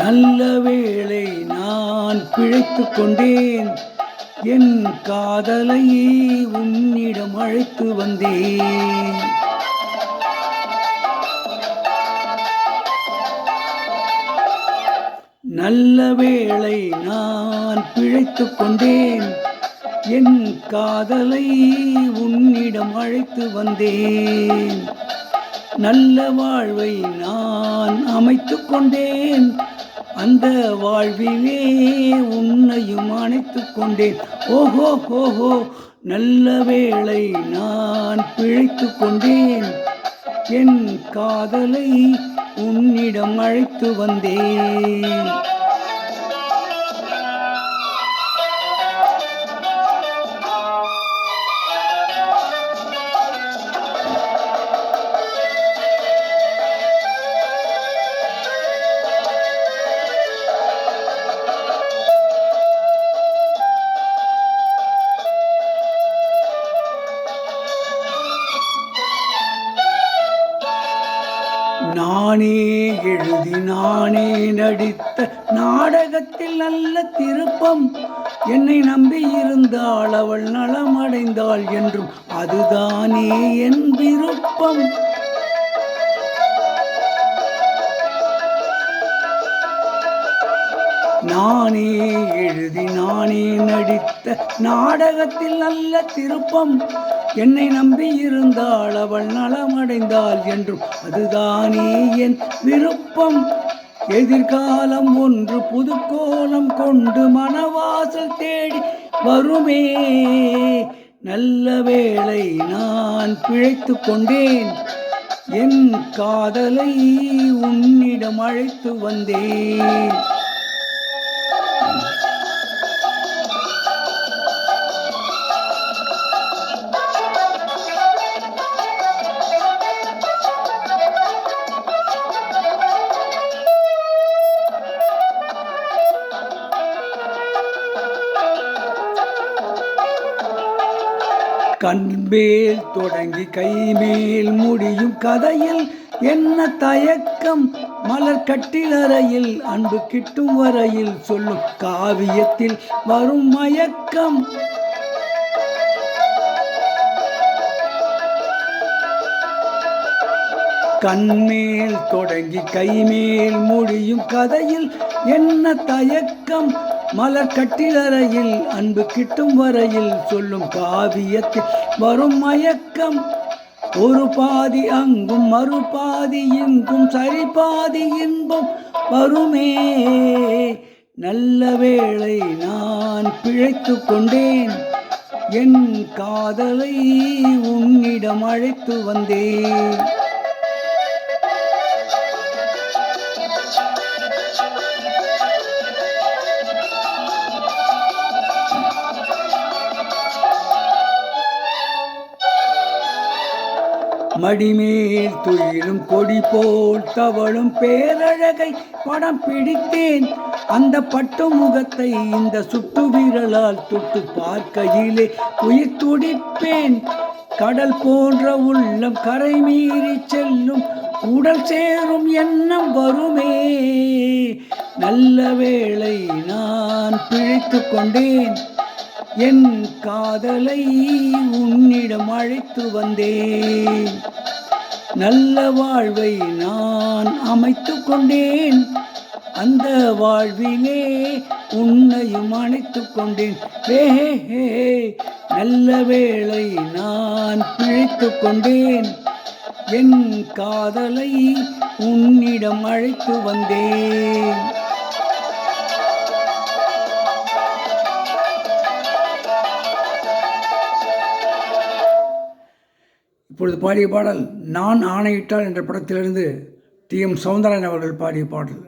நல்ல வேளை நான் பிழைத்துக் கொண்டேன், என் காதலையே உன்னிடம் அழைத்து வந்தேன். நல்ல வேளை நான் பிழைத்துக் கொண்டேன், என் காதலை உன்னிடம் அழைத்து வந்தேன். நல்ல வாழ்வை நான் அமைத்துக் கொண்டேன், அந்த வாழ்விலே உன்னையும் அணைத்துக் கொண்டேன். ஓஹோ ஓஹோ, நல்ல வேளை நான் பிழைத்துக் கொண்டேன், என் காதலை உன்னிடம் அழைத்து வந்தேன். நானே எழுதி நானே நடித்த நாடகத்தில் நல்ல திருப்பம், என்னை நம்பி இருந்தாள் அவள் நலமடைந்தாள் என்றும் அதுதானே என் விருப்பம். நானே எழுதி நானே நடித்த நாடகத்தில் நல்ல திருப்பம், என்னை நம்பி இருந்தாள் அவள் நலமடைந்தாள் என்றும் அதுதானே என் விருப்பம். எதிர்காலம் ஒன்று புதுக்கோலம் கொண்டு மனவாசல் தேடி வருமே, நல்ல வேளை நான் பிழைத்து கொண்டேன், என் காதலை உன்னிடம் அழைத்து வந்தேன். கண்மேல் தொடங்கி கைமேல் முடியும் கதையில் என்ன தயக்கம், மலர் கட்டிலறையில் அன்பு கிட்டும் வரையில் சொல்லும் காவியத்தில் வரும் மயக்கம். கண்மேல் தொடங்கி கைமேல் முடியும் கதையில் என்ன தயக்கம், மலர் கட்டிலறையில் அன்பு கிட்டும் வரையில் சொல்லும் காவியத்தில் வரும் மயக்கம். ஒரு பாதி அங்கும் மறுபாதி இங்கும் சரி பாதி இன்பம் வருமே, நல்ல வேளை நான் பிழைத்து கொண்டேன், என் காதலை உன்னிடம் அழைத்து வந்தேன். மடிமேல் துயிலும் கொடி போல் தவழும் பேரழகை படம் பிடித்தேன், அந்த பட்டு முகத்தை இந்த சுட்டு விரலால் தொட்டு பார்க்கையிலே உயிர் துடிப்பேன். கடல் போன்ற உள்ளம் கரை மீறி செல்லும் உடல் சேரும் எண்ணம் வருமே, நல்ல வேளை நான் பிழைத்து கொண்டேன், என் காதலை உன்னிடம் அழைத்து வந்தேன். நல்ல வாழ்வை நான் அமைத்து கொண்டேன், அந்த வாழ்விலே உன்னையும் அணைத்து கொண்டேன். நல்ல வேளை நான் பிழைத்து கொண்டேன், என் காதலை உன்னிடம் அழைத்து வந்தேன். இப்பொழுது பாடிய பாடல் நான் ஆணையிட்டால் என்ற படத்திலிருந்து டி.எம். சௌந்தரராஜன் அவர்கள் பாடிய பாடல்.